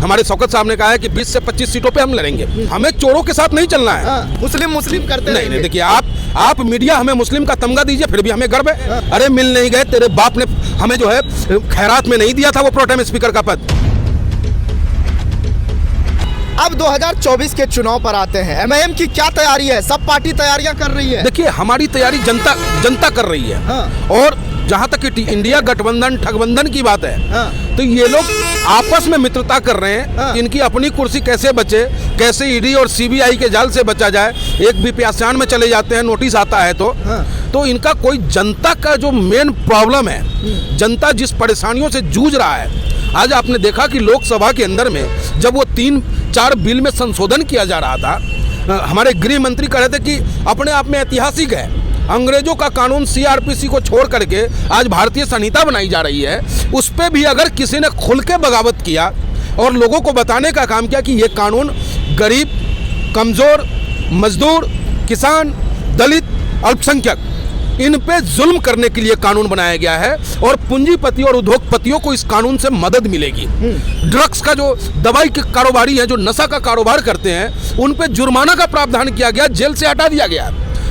हमारे शौकत साहब ने कहा है कि 20 से 25 सीटों पे हम लड़ेंगे। हमें चोरों के साथ नहीं चलना है। मुस्लिम करते नहीं, देखिए आप मीडिया हमें मुस्लिम का तमगा दीजिए, फिर भी हमें गर्व है। अरे मिल नहीं गए, तेरे बाप ने हमें जो है खैरात में नहीं दिया था वो प्रोटेम स्पीकर का पद। अब 2024 के चुनाव पर आते हैं, एमआईएम की क्या तैयारी है? सब पार्टी तैयारियां कर रही है। देखिए हमारी तैयारी जनता कर रही है। और जहाँ तक इंडिया गठबंधन ठगबंधन की बात है, तो ये लोग आपस में मित्रता कर रहे हैं। इनकी अपनी कुर्सी कैसे बचे, कैसे ईडी और सीबीआई के जाल से बचा जाए। एक भी प्यासान में चले जाते हैं, नोटिस आता है तो इनका कोई जनता का जो मेन प्रॉब्लम है, जनता जिस परेशानियों से जूझ रहा है। आज आपने देखा कि लोकसभा के अंदर में जब वो 3-4 बिल में संशोधन किया जा रहा था, हमारे गृह मंत्री कह रहे थे कि अपने आप में ऐतिहासिक है। अंग्रेजों का कानून सीआरपीसी को छोड़ करके आज भारतीय संहिता बनाई जा रही है। उस पर भी अगर किसी ने खुल के बगावत किया और लोगों को बताने का काम किया कि ये कानून गरीब, कमज़ोर, मजदूर, किसान, दलित, अल्पसंख्यक, इन पे जुल्म करने के लिए कानून बनाया गया है और पूंजीपति और उद्योगपतियों को इस कानून से मदद मिलेगी। ड्रग्स का जो दवाई के कारोबारी हैं, जो नशा का कारोबार करते हैं, उन पे जुर्माना का प्रावधान किया गया, जेल से हटा दिया गया।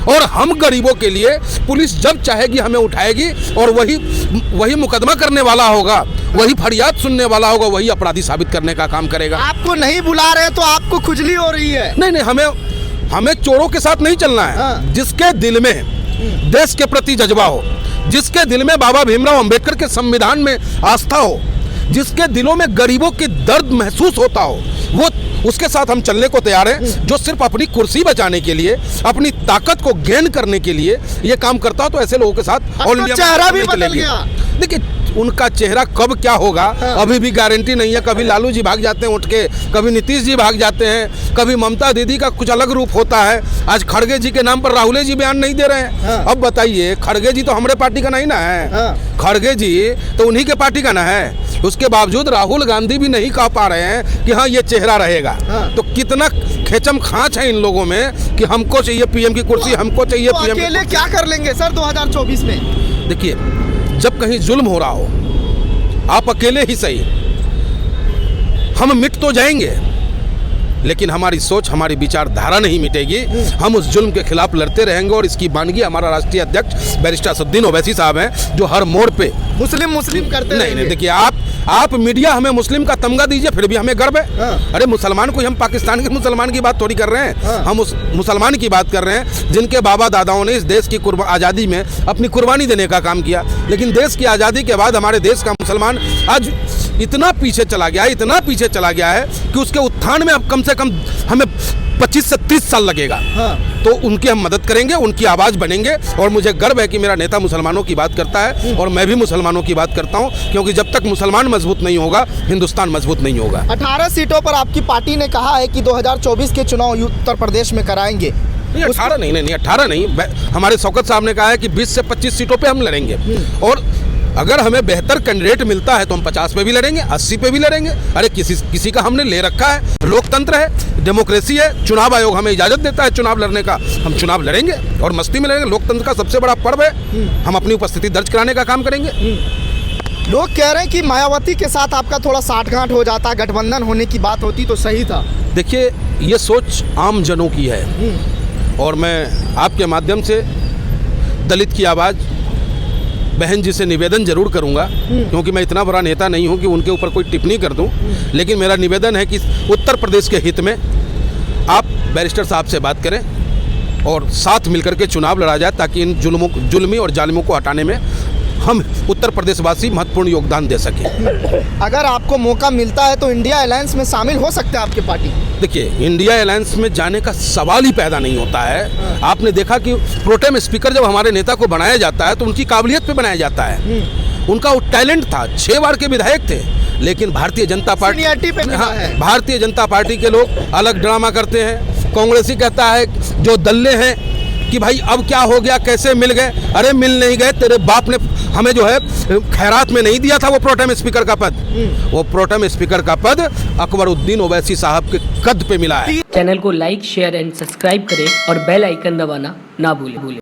और हम गरीबों के लिए पुलिस जब चाहेगी हमें उठाएगी और वही मुकदमा करने वाला होगा, वही फरियाद सुनने वाला होगा, वही अपराधी साबित करने का काम करेगा। आपको नहीं बुला रहे तो आपको खुजली हो रही है? नहीं, हमें चोरों के साथ नहीं चलना है। जिसके दिल में देश के प्रति जज्बा हो, जिसके दिल में बाबा भीमराव अंबेडकर के संविधान में आस्था हो, जिसके दिलों में गरीबों की दर्द महसूस होता हो, वो उसके साथ हम चलने को तैयार हैं। जो सिर्फ अपनी कुर्सी बचाने के लिए, अपनी ताकत को गेन करने के लिए ये काम करता हो, तो ऐसे लोगों के साथ ऑल इंडिया चेहरा भी बदल गया। देखिए उनका चेहरा कब क्या होगा अभी भी गारंटी नहीं है। कभी लालू जी भाग जाते हैं उठ के, कभी नीतीश जी भाग जाते हैं, कभी ममता दीदी का कुछ अलग रूप होता है। आज खड़गे जी के नाम पर राहुल जी बयान नहीं दे रहे हैं। अब बताइए, खड़गे जी तो हमारे पार्टी का नहीं ना है। खड़गे जी तो उन्हीं के पार्टी का ना है। उसके बावजूद राहुल गांधी भी नहीं कह पा रहे हैं कि हाँ ये चेहरा रहेगा। तो कितना खेचम खाच है इन लोगों में कि हमको चाहिए पीएम की कुर्सी, हमको चाहिए पीएम। अकेले क्या कर लेंगे सर 2024 में? देखिए जब कहीं जुल्म हो रहा हो, आप अकेले ही सही, हम मिट तो जाएंगे लेकिन हमारी सोच, हमारी विचारधारा नहीं मिटेगी। हम उस जुल्म के खिलाफ लड़ते रहेंगे और इसकी बानगी हमारा राष्ट्रीय अध्यक्ष बैरिस्टर असदुद्दीन ओवैसी साहब हैं, जो हर मोड़ पे मुस्लिम करते हैं। नहीं, देखिए आप मीडिया हमें मुस्लिम का तमगा दीजिए, फिर भी हमें गर्व है। अरे मुसलमान को, हम पाकिस्तान के मुसलमान की बात थोड़ी कर रहे हैं। हम उस मुसलमान की बात कर रहे हैं जिनके बाबा दादाओं ने इस देश की आज़ादी में अपनी कुर्बानी देने का काम किया। लेकिन देश की आज़ादी के बाद हमारे देश का मुसलमान आज इतना पीछे चला गया है कि उसके उत्थान में अब कम से कम हमें 25 से 30 साल लगेगा। तो उनकी हम मदद करेंगे, उनकी आवाज़ बनेंगे। और मुझे गर्व है कि मेरा नेता मुसलमानों की बात करता है और मैं भी मुसलमानों की बात करता हूं, क्योंकि जब तक मुसलमान मजबूत नहीं होगा, हिंदुस्तान मजबूत नहीं होगा। 18 सीटों पर आपकी पार्टी ने कहा है कि 2024 के चुनाव उत्तर प्रदेश में कराएंगे। नहीं 18 नहीं, हमारे शौकत साहब ने कहा है कि 20 से 25 सीटों पे हम लड़ेंगे। और अगर हमें बेहतर कैंडिडेट मिलता है तो हम 50 पे भी लड़ेंगे, 80 पे भी लड़ेंगे। अरे किसी का हमने ले रखा है, लोकतंत्र है, डेमोक्रेसी है, चुनाव आयोग हमें इजाजत देता है चुनाव लड़ने का। हम चुनाव लड़ेंगे और मस्ती में लड़ेंगे। लोकतंत्र का सबसे बड़ा पर्व है, हम अपनी उपस्थिति दर्ज कराने का काम करेंगे। लोग कह रहे हैं कि मायावती के साथ आपका थोड़ा साठगांठ हो जाता, गठबंधन होने की बात होती तो सही था। देखिए ये सोच आम जनों की है और मैं आपके माध्यम से दलित की आवाज़ बहन जी से निवेदन जरूर करूंगा, क्योंकि मैं इतना बड़ा नेता नहीं हूं कि उनके ऊपर कोई टिप्पणी कर दूं। लेकिन मेरा निवेदन है कि उत्तर प्रदेश के हित में आप बैरिस्टर साहब से बात करें और साथ मिलकर के चुनाव लड़ा जाए, ताकि इन जुल्मी और जालिमों को हटाने में हम उत्तर प्रदेशवासी महत्वपूर्ण योगदान दे सकें। अगर आपको मौका मिलता है तो इंडिया अलायंस में शामिल हो सकते हैं आपकी पार्टी? देखिए इंडिया अलायंस में जाने का सवाल ही पैदा नहीं होता है। आपने देखा कि प्रोटेम स्पीकर जब हमारे नेता को बनाया जाता है तो उनकी काबिलियत पे बनाया जाता है। उनका वो टैलेंट था, 6 बार के विधायक थे। लेकिन भारतीय जनता पार्टी के लोग अलग ड्रामा करते हैं। कांग्रेसी कहता है जो दल्ले हैं कि भाई अब क्या हो गया, कैसे मिल गए। अरे मिल नहीं गए, तेरे बाप ने हमें जो है खैरात में नहीं दिया था वो प्रोटेम स्पीकर का पद। वो प्रोटेम स्पीकर का पद अकबरुद्दीन ओवैसी साहब के कद पे मिला है। चैनल को लाइक, शेयर एंड सब्सक्राइब करें और बेल आइकन दबाना ना भूलें।